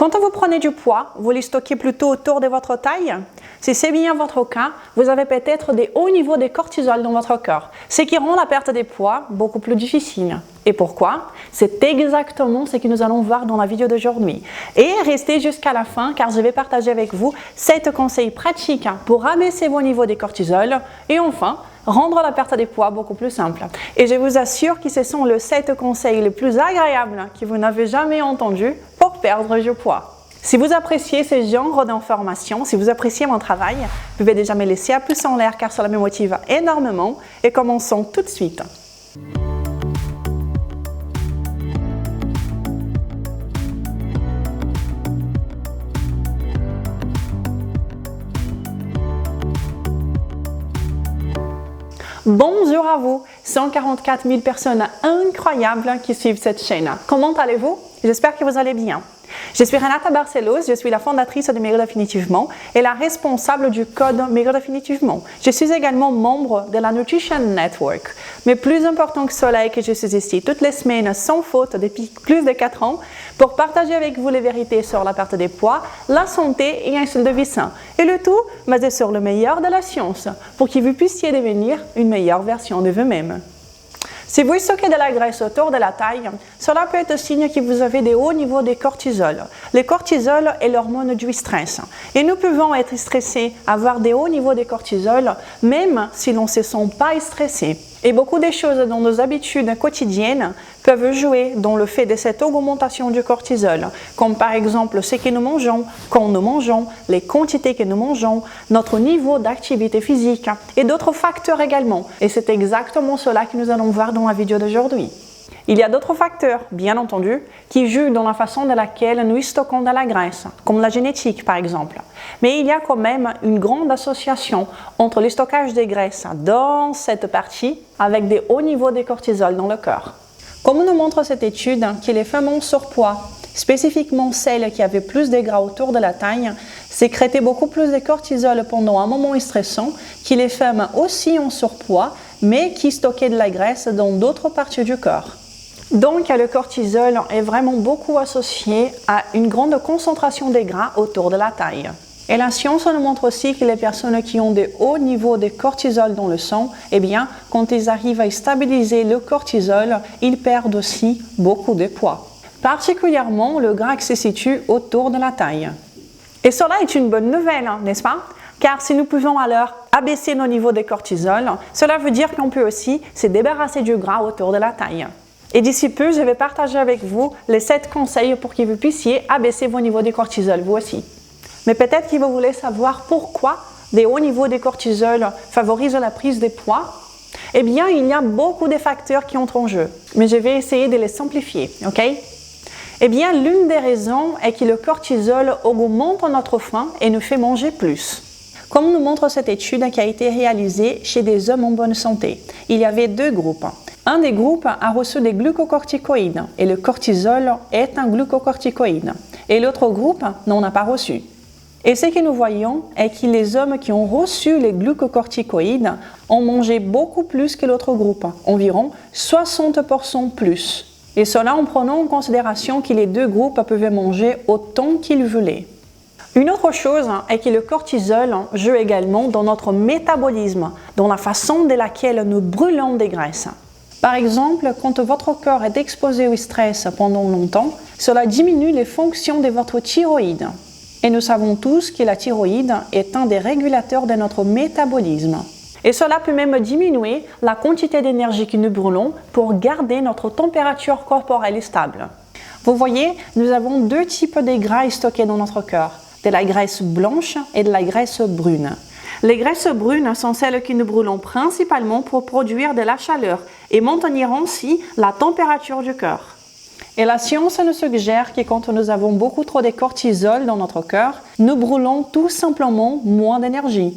Quand vous prenez du poids, vous le stockez plutôt autour de votre taille. Si c'est bien votre cas, vous avez peut-être des hauts niveaux de cortisol dans votre corps, ce qui rend la perte de poids beaucoup plus difficile. Et pourquoi? C'est exactement ce que nous allons voir dans la vidéo d'aujourd'hui. Et restez jusqu'à la fin car je vais partager avec vous 7 conseils pratiques pour abaisser vos niveaux de cortisol et enfin, rendre la perte de poids beaucoup plus simple. Et je vous assure que ce sont les 7 conseils les plus agréables que vous n'avez jamais entendus pour perdre du poids. Si vous appréciez ce genre d'informations, si vous appréciez mon travail, vous pouvez déjà me laisser un pouce en l'air car cela me motive énormément. Et commençons tout de suite. Bonjour à vous, 144 000 personnes incroyables qui suivent cette chaîne. Comment allez-vous? J'espère que vous allez bien. Je suis Renata Barcelos, je suis la fondatrice de Maigrir Définitivement et la responsable du code Maigrir Définitivement. Je suis également membre de la Nutrition Network. Mais plus important que cela est que je suis ici toutes les semaines sans faute depuis plus de 4 ans pour partager avec vous les vérités sur la perte de poids, la santé et un style de vie sain. Et le tout basé sur le meilleur de la science pour que vous puissiez devenir une meilleure version de vous-même. Si vous stockez de la graisse autour de la taille, cela peut être signe que vous avez des hauts niveaux de cortisol. Le cortisol est l'hormone du stress. Et nous pouvons être stressés, avoir des hauts niveaux de cortisol, même si l'on ne se sent pas stressé. Et beaucoup de choses dans nos habitudes quotidiennes peuvent jouer dans le fait de cette augmentation du cortisol, comme par exemple ce que nous mangeons, quand nous mangeons, les quantités que nous mangeons, notre niveau d'activité physique et d'autres facteurs également. Et c'est exactement cela que nous allons voir dans la vidéo d'aujourd'hui. Il y a d'autres facteurs, bien entendu, qui jouent dans la façon de laquelle nous stockons de la graisse, comme la génétique par exemple. Mais il y a quand même une grande association entre le stockage des graisses dans cette partie avec des hauts niveaux de cortisol dans le corps. Comme nous montre cette étude, que les femmes en surpoids, spécifiquement celles qui avaient plus de gras autour de la taille, sécrétaient beaucoup plus de cortisol pendant un moment stressant que les femmes aussi en surpoids, mais qui stockaient de la graisse dans d'autres parties du corps. Donc, le cortisol est vraiment beaucoup associé à une grande concentration de gras autour de la taille. Et la science nous montre aussi que les personnes qui ont de hauts niveaux de cortisol dans le sang, eh bien, quand ils arrivent à stabiliser le cortisol, ils perdent aussi beaucoup de poids. Particulièrement le gras qui se situe autour de la taille. Et cela est une bonne nouvelle, n'est-ce pas? Car si nous pouvons alors abaisser nos niveaux de cortisol, cela veut dire qu'on peut aussi se débarrasser du gras autour de la taille. Et d'ici peu, je vais partager avec vous les 7 conseils pour que vous puissiez abaisser vos niveaux de cortisol, vous aussi. Mais peut-être que vous voulez savoir pourquoi des hauts niveaux de cortisol favorisent la prise de poids. Eh bien, il y a beaucoup de facteurs qui entrent en jeu, mais je vais essayer de les simplifier, ok? Eh bien, l'une des raisons est que le cortisol augmente notre faim et nous fait manger plus. Comme nous montre cette étude qui a été réalisée chez des hommes en bonne santé, il y avait 2 groupes. Un des groupes a reçu des glucocorticoïdes et le cortisol est un glucocorticoïde. Et l'autre groupe n'en a pas reçu. Et ce que nous voyons est que les hommes qui ont reçu les glucocorticoïdes ont mangé beaucoup plus que l'autre groupe, environ 60% plus. Et cela en prenant en considération que les 2 groupes pouvaient manger autant qu'ils voulaient. Une autre chose est que le cortisol joue également dans notre métabolisme, dans la façon de laquelle nous brûlons des graisses. Par exemple, quand votre corps est exposé au stress pendant longtemps, cela diminue les fonctions de votre thyroïde. Et nous savons tous que la thyroïde est un des régulateurs de notre métabolisme. Et cela peut même diminuer la quantité d'énergie que nous brûlons pour garder notre température corporelle stable. Vous voyez, nous avons 2 types de gras stockés dans notre corps, de la graisse blanche et de la graisse brune. Les graisses brunes sont celles que nous brûlons principalement pour produire de la chaleur et maintenir ainsi la température du corps. Et la science nous suggère que quand nous avons beaucoup trop de cortisol dans notre corps, nous brûlons tout simplement moins d'énergie.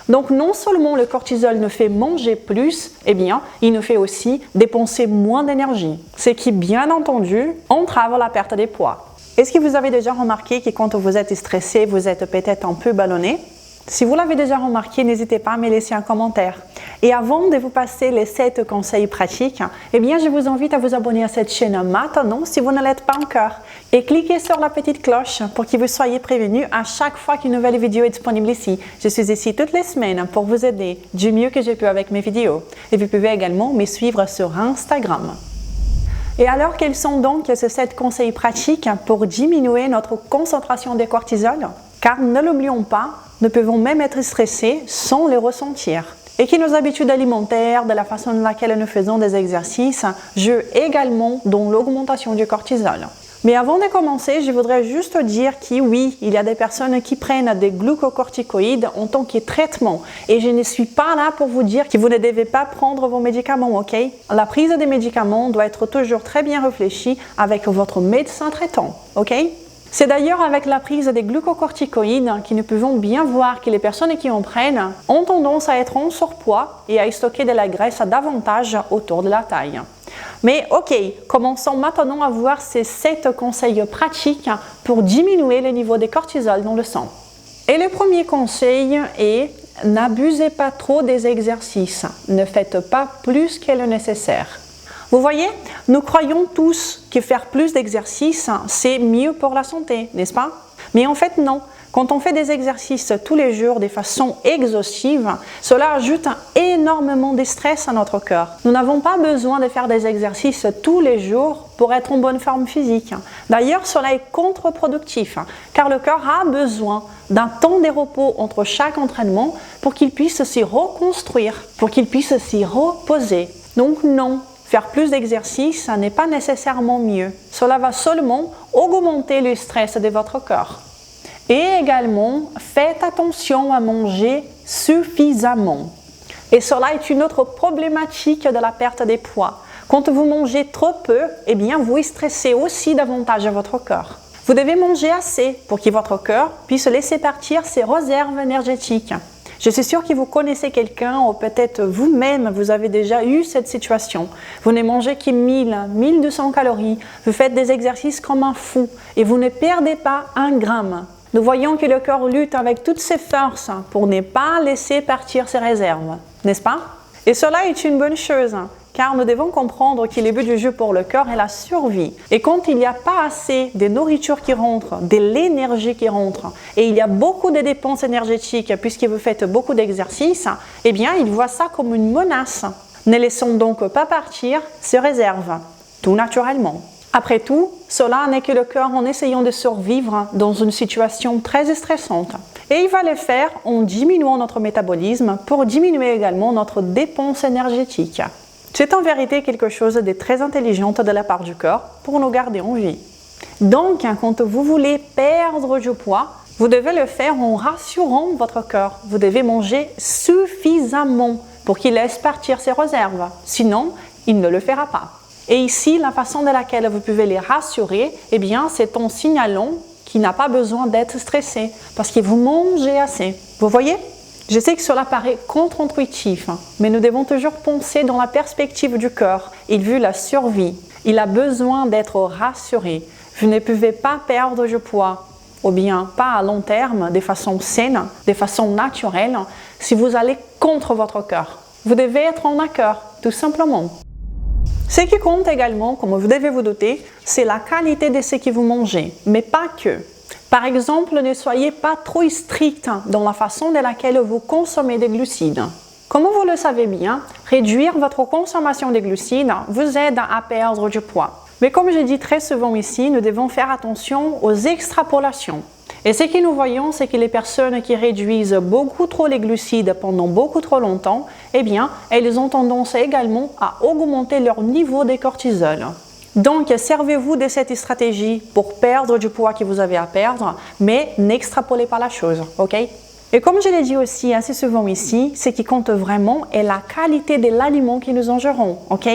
Donc non seulement le cortisol nous fait manger plus, eh bien, il nous fait aussi dépenser moins d'énergie. Ce qui, bien entendu, entrave la perte de poids. Est-ce que vous avez déjà remarqué que quand vous êtes stressé, vous êtes peut-être un peu ballonné? Si vous l'avez déjà remarqué, n'hésitez pas à me laisser un commentaire. Et avant de vous passer les 7 conseils pratiques, eh bien, je vous invite à vous abonner à cette chaîne maintenant si vous ne l'êtes pas encore. Et cliquez sur la petite cloche pour que vous soyez prévenus à chaque fois qu'une nouvelle vidéo est disponible ici. Je suis ici toutes les semaines pour vous aider du mieux que je peux avec mes vidéos. Et vous pouvez également me suivre sur Instagram. Et alors, quels sont donc ces 7 conseils pratiques pour diminuer notre concentration de cortisol? Car ne l'oublions pas, nous pouvons même être stressés sans le ressentir. Et que nos habitudes alimentaires, de la façon dans laquelle nous faisons des exercices, jouent également dans l'augmentation du cortisol. Mais avant de commencer, je voudrais juste dire que oui, il y a des personnes qui prennent des glucocorticoïdes en tant que traitement. Et je ne suis pas là pour vous dire que vous ne devez pas prendre vos médicaments, ok? La prise des médicaments doit être toujours très bien réfléchie avec votre médecin traitant, ok? C'est d'ailleurs avec la prise des glucocorticoïdes que nous pouvons bien voir que les personnes qui en prennent ont tendance à être en surpoids et à stocker de la graisse davantage autour de la taille. Mais ok, commençons maintenant à voir ces 7 conseils pratiques pour diminuer le niveau de cortisol dans le sang. Et le premier conseil est n'abusez pas trop des exercices, ne faites pas plus que le nécessaire. Vous voyez, nous croyons tous que faire plus d'exercices, c'est mieux pour la santé, n'est-ce pas? Mais en fait, non. Quand on fait des exercices tous les jours de façon exhaustive, cela ajoute énormément de stress à notre corps. Nous n'avons pas besoin de faire des exercices tous les jours pour être en bonne forme physique. D'ailleurs, cela est contre-productif, car le corps a besoin d'un temps de repos entre chaque entraînement pour qu'il puisse se reconstruire, pour qu'il puisse s'y reposer. Donc non. Faire plus d'exercices n'est pas nécessairement mieux. Cela va seulement augmenter le stress de votre corps. Et également, faites attention à manger suffisamment. Et cela est une autre problématique de la perte de poids. Quand vous mangez trop peu, eh bien, vous stressez aussi davantage votre corps. Vous devez manger assez pour que votre corps puisse laisser partir ses réserves énergétiques. Je suis sûre que vous connaissez quelqu'un ou peut-être vous-même, vous avez déjà eu cette situation. Vous ne mangez que 1200 calories, vous faites des exercices comme un fou et vous ne perdez pas un gramme. Nous voyons que le corps lutte avec toutes ses forces pour ne pas laisser partir ses réserves, n'est-ce pas? Et cela est une bonne chose, car nous devons comprendre que le but du jeu pour le corps est la survie. Et quand il n'y a pas assez de nourriture qui rentre, de l'énergie qui rentre, et il y a beaucoup de dépenses énergétiques puisque vous faites beaucoup d'exercices, eh bien, il voit ça comme une menace. Ne laissons donc pas partir ces réserves, tout naturellement. Après tout, cela n'est que le corps en essayant de survivre dans une situation très stressante. Et il va le faire en diminuant notre métabolisme pour diminuer également notre dépense énergétique. C'est en vérité quelque chose de très intelligent de la part du corps pour nous garder en vie. Donc, quand vous voulez perdre du poids, vous devez le faire en rassurant votre corps. Vous devez manger suffisamment pour qu'il laisse partir ses réserves. Sinon, il ne le fera pas. Et ici, la façon de laquelle vous pouvez les rassurer, eh bien, c'est en signalant qu'il n'a pas besoin d'être stressé parce que vous mangez assez. Vous voyez? Je sais que cela paraît contre-intuitif, mais nous devons toujours penser dans la perspective du corps. Il veut la survie. Il a besoin d'être rassuré. Vous ne pouvez pas perdre du poids, ou bien pas à long terme, de façon saine, de façon naturelle, si vous allez contre votre corps. Vous devez être en accord, tout simplement. Ce qui compte également, comme vous devez vous douter, c'est la qualité de ce que vous mangez, mais pas que. Par exemple, ne soyez pas trop strict dans la façon de laquelle vous consommez des glucides. Comme vous le savez bien, réduire votre consommation de glucides vous aide à perdre du poids. Mais comme je dis très souvent ici, nous devons faire attention aux extrapolations. Et ce que nous voyons, c'est que les personnes qui réduisent beaucoup trop les glucides pendant beaucoup trop longtemps, eh bien, elles ont tendance également à augmenter leur niveau de cortisol. Donc, servez-vous de cette stratégie pour perdre du poids que vous avez à perdre, mais n'extrapolez pas la chose, ok? Et comme je l'ai dit aussi assez souvent ici, ce qui compte vraiment est la qualité de l'aliment que nous ingérons, ok?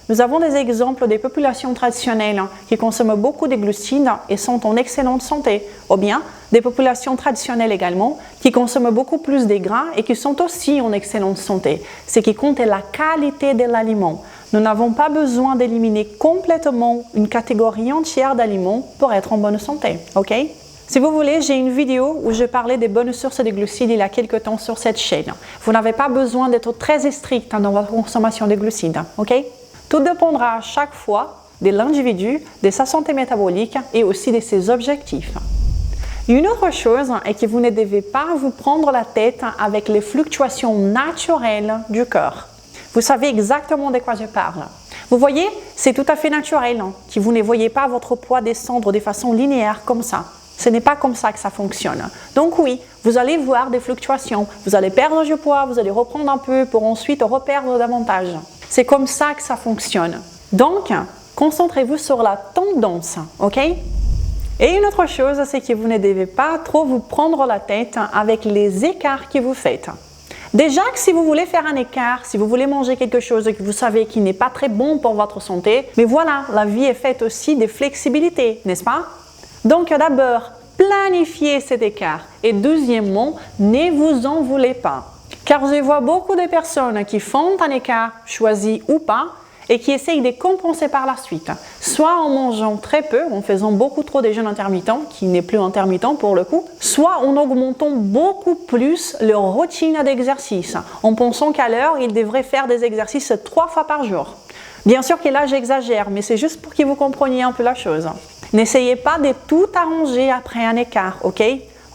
Nous avons des exemples des populations traditionnelles qui consomment beaucoup de glucides et sont en excellente santé, ou bien des populations traditionnelles également qui consomment beaucoup plus de gras et qui sont aussi en excellente santé. Ce qui compte est la qualité de l'aliment. Nous n'avons pas besoin d'éliminer complètement une catégorie entière d'aliments pour être en bonne santé, ok? Si vous voulez, j'ai une vidéo où je parlais des bonnes sources de glucides il y a quelques temps sur cette chaîne. Vous n'avez pas besoin d'être très strict dans votre consommation de glucides, ok? Tout dépendra à chaque fois de l'individu, de sa santé métabolique et aussi de ses objectifs. Une autre chose est que vous ne devez pas vous prendre la tête avec les fluctuations naturelles du corps. Vous savez exactement de quoi je parle. Vous voyez, c'est tout à fait naturel que vous ne voyez pas votre poids descendre de façon linéaire comme ça. Ce n'est pas comme ça que ça fonctionne. Donc oui, vous allez voir des fluctuations. Vous allez perdre du poids, vous allez reprendre un peu pour ensuite reperdre davantage. C'est comme ça que ça fonctionne. Donc, concentrez-vous sur la tendance, ok? Et une autre chose, c'est que vous ne devez pas trop vous prendre la tête avec les écarts que vous faites. Déjà que si vous voulez faire un écart, si vous voulez manger quelque chose que vous savez qui n'est pas très bon pour votre santé, mais voilà, la vie est faite aussi de flexibilité, n'est-ce pas? Donc d'abord, planifiez cet écart et deuxièmement, ne vous en voulez pas. Car je vois beaucoup de personnes qui font un écart, choisi ou pas, et qui essayent de compenser par la suite, soit en mangeant très peu, en faisant beaucoup trop de jeûnes intermittents, qui n'est plus intermittent pour le coup, soit en augmentant beaucoup plus leur routine d'exercice, en pensant qu'à l'heure, ils devraient faire des exercices 3 fois par jour. Bien sûr que là, j'exagère, mais c'est juste pour que vous compreniez un peu la chose. N'essayez pas de tout arranger après un écart, ok?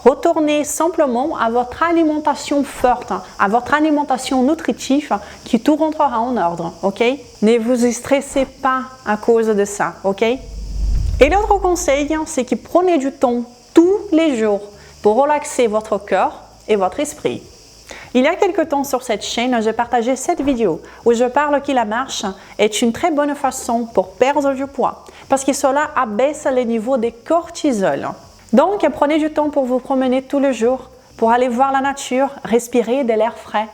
Retournez simplement à votre alimentation forte, à votre alimentation nutritive, qui tout rentrera en ordre, ok? Ne vous y stressez pas à cause de ça, ok? Et l'autre conseil, c'est que prenez du temps tous les jours pour relaxer votre corps et votre esprit. Il y a quelque temps sur cette chaîne, j'ai partagé cette vidéo où je parle que la marche est une très bonne façon pour perdre du poids, parce que cela abaisse les niveaux de cortisol. Donc, prenez du temps pour vous promener tous les jours, pour aller voir la nature, respirer de l'air frais.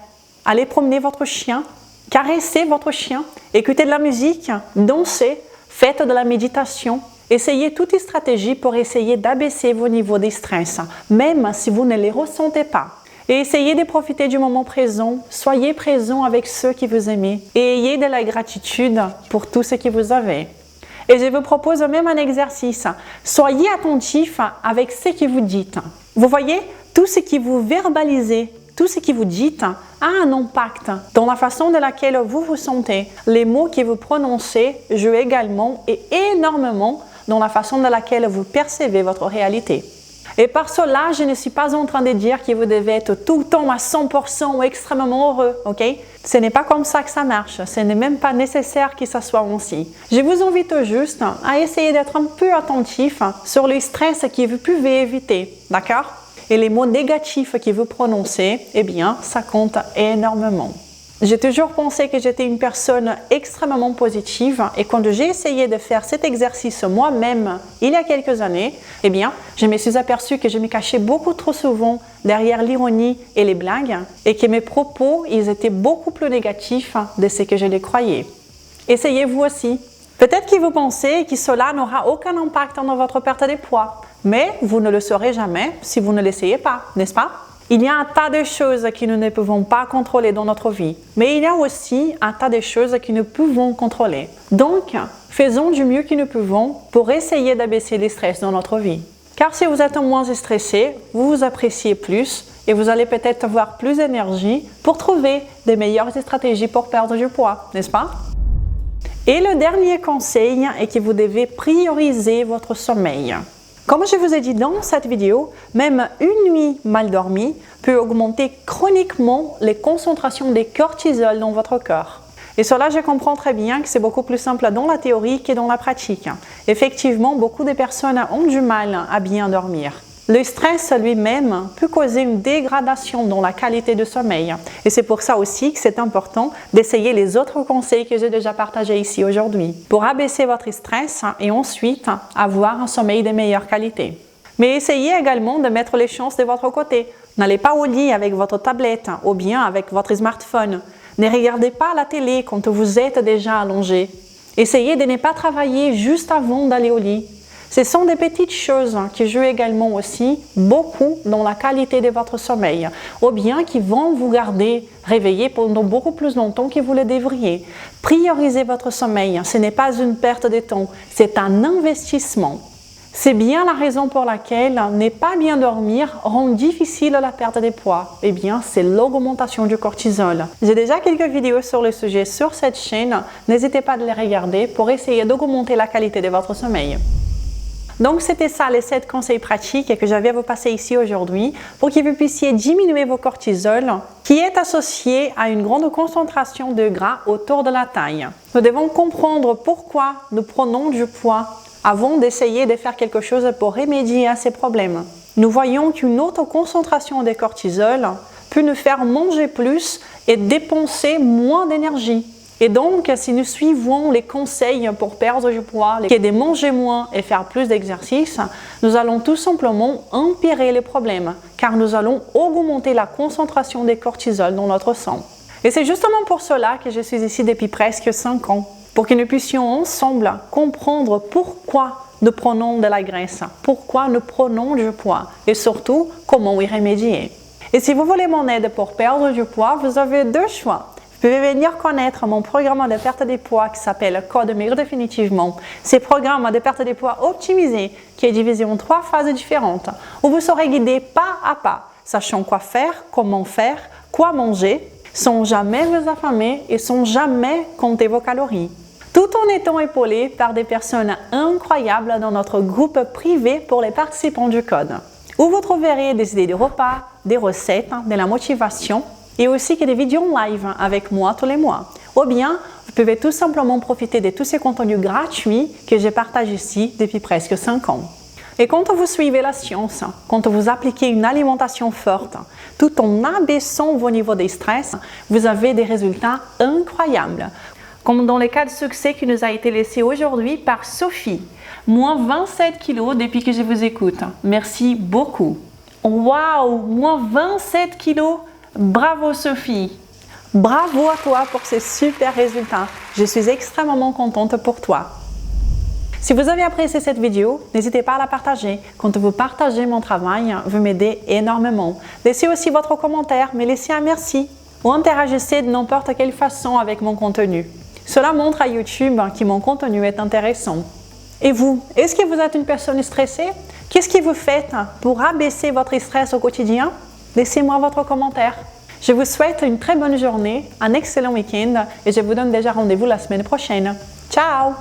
Allez promener votre chien, caresser votre chien, écoutez de la musique, dansez, faites de la méditation. Essayez toutes les stratégies pour essayer d'abaisser vos niveaux de stress, même si vous ne les ressentez pas. Et essayez de profiter du moment présent, soyez présent avec ceux qui vous aiment et ayez de la gratitude pour tout ce que vous avez. Et je vous propose même un exercice. Soyez attentif avec ce que vous dites. Vous voyez, tout ce que vous verbalisez, tout ce que vous dites a un impact dans la façon de laquelle vous vous sentez. Les mots que vous prononcez jouent également et énormément dans la façon de laquelle vous percevez votre réalité. Et par cela, je ne suis pas en train de dire que vous devez être tout le temps à 100% ou extrêmement heureux, ok? Ce n'est pas comme ça que ça marche, ce n'est même pas nécessaire que ça soit ainsi. Je vous invite juste à essayer d'être un peu attentif sur les stress que vous pouvez éviter, d'accord? Et les mots négatifs que vous prononcez, eh bien, ça compte énormément. J'ai toujours pensé que j'étais une personne extrêmement positive et quand j'ai essayé de faire cet exercice moi-même il y a quelques années, eh bien, je me suis aperçue que je me cachais beaucoup trop souvent derrière l'ironie et les blagues et que mes propos, ils étaient beaucoup plus négatifs de ce que je les croyais. Essayez vous aussi. Peut-être que vous pensez que cela n'aura aucun impact dans votre perte de poids, mais vous ne le saurez jamais si vous ne l'essayez pas, n'est-ce pas? Il y a un tas de choses que nous ne pouvons pas contrôler dans notre vie, mais il y a aussi un tas de choses que nous pouvons contrôler. Donc, faisons du mieux que nous pouvons pour essayer d'abaisser les stress dans notre vie. Car si vous êtes moins stressé, vous vous appréciez plus et vous allez peut-être avoir plus d'énergie pour trouver des meilleures stratégies pour perdre du poids, n'est-ce pas? Et le dernier conseil est que vous devez prioriser votre sommeil. Comme je vous ai dit dans cette vidéo, même une nuit mal dormie peut augmenter chroniquement les concentrations de cortisol dans votre corps. Et cela, je comprends très bien que c'est beaucoup plus simple dans la théorie que dans la pratique. Effectivement, beaucoup de personnes ont du mal à bien dormir. Le stress lui-même peut causer une dégradation dans la qualité de sommeil. Et c'est pour ça aussi que c'est important d'essayer les autres conseils que j'ai déjà partagés ici aujourd'hui pour abaisser votre stress et ensuite avoir un sommeil de meilleure qualité. Mais essayez également de mettre les chances de votre côté. N'allez pas au lit avec votre tablette ou bien avec votre smartphone. Ne regardez pas la télé quand vous êtes déjà allongé. Essayez de ne pas travailler juste avant d'aller au lit. Ce sont des petites choses qui jouent également aussi beaucoup dans la qualité de votre sommeil, ou bien qui vont vous garder réveillé pendant beaucoup plus longtemps que vous le devriez. Priorisez votre sommeil, ce n'est pas une perte de temps, c'est un investissement. C'est bien la raison pour laquelle ne pas bien dormir rend difficile la perte de poids. Eh bien, c'est l'augmentation du cortisol. J'ai déjà quelques vidéos sur le sujet sur cette chaîne. N'hésitez pas à les regarder pour essayer d'augmenter la qualité de votre sommeil. Donc, c'était ça les 7 conseils pratiques que j'avais à vous passer ici aujourd'hui pour que vous puissiez diminuer vos cortisol qui est associé à une grande concentration de gras autour de la taille. Nous devons comprendre pourquoi nous prenons du poids avant d'essayer de faire quelque chose pour remédier à ces problèmes. Nous voyons qu'une haute concentration de cortisol peut nous faire manger plus et dépenser moins d'énergie. Et donc, si nous suivons les conseils pour perdre du poids, qui est de manger moins et faire plus d'exercice, nous allons tout simplement empirer les problèmes, car nous allons augmenter la concentration des cortisol dans notre sang. Et c'est justement pour cela que je suis ici depuis presque 5 ans, pour que nous puissions ensemble comprendre pourquoi nous prenons de la graisse, pourquoi nous prenons du poids, et surtout, comment y remédier. Et si vous voulez mon aide pour perdre du poids, vous avez 2 choix. Vous pouvez venir connaître mon programme de perte de poids qui s'appelle Code Maigrir Définitivement. C'est un programme de perte de poids optimisé qui est divisé en 3 phases différentes où vous serez guidé pas à pas, sachant quoi faire, comment faire, quoi manger, sans jamais vous affamer et sans jamais compter vos calories. Tout en étant épaulé par des personnes incroyables dans notre groupe privé pour les participants du Code, où vous trouverez des idées de repas, des recettes, de la motivation, et aussi que des vidéos live avec moi tous les mois. Ou bien, vous pouvez tout simplement profiter de tous ces contenus gratuits que je partage ici depuis presque 5 ans. Et quand vous suivez la science, quand vous appliquez une alimentation forte, tout en abaissant vos niveaux de stress, vous avez des résultats incroyables. Comme dans le cas de succès qui nous a été laissé aujourd'hui par Sophie. Moins 27 kilos depuis que je vous écoute. Merci beaucoup. Waouh, moins 27 kilos. Bravo Sophie! Bravo à toi pour ces super résultats. Je suis extrêmement contente pour toi. Si vous avez apprécié cette vidéo, n'hésitez pas à la partager. Quand vous partagez mon travail, vous m'aidez énormément. Laissez aussi votre commentaire, mais laissez un merci ou interagissez de n'importe quelle façon avec mon contenu. Cela montre à YouTube que mon contenu est intéressant. Et vous, est-ce que vous êtes une personne stressée? Qu'est-ce que vous faites pour abaisser votre stress au quotidien? Laissez-moi votre commentaire. Je vous souhaite une très bonne journée, un excellent week-end et je vous donne déjà rendez-vous la semaine prochaine. Ciao!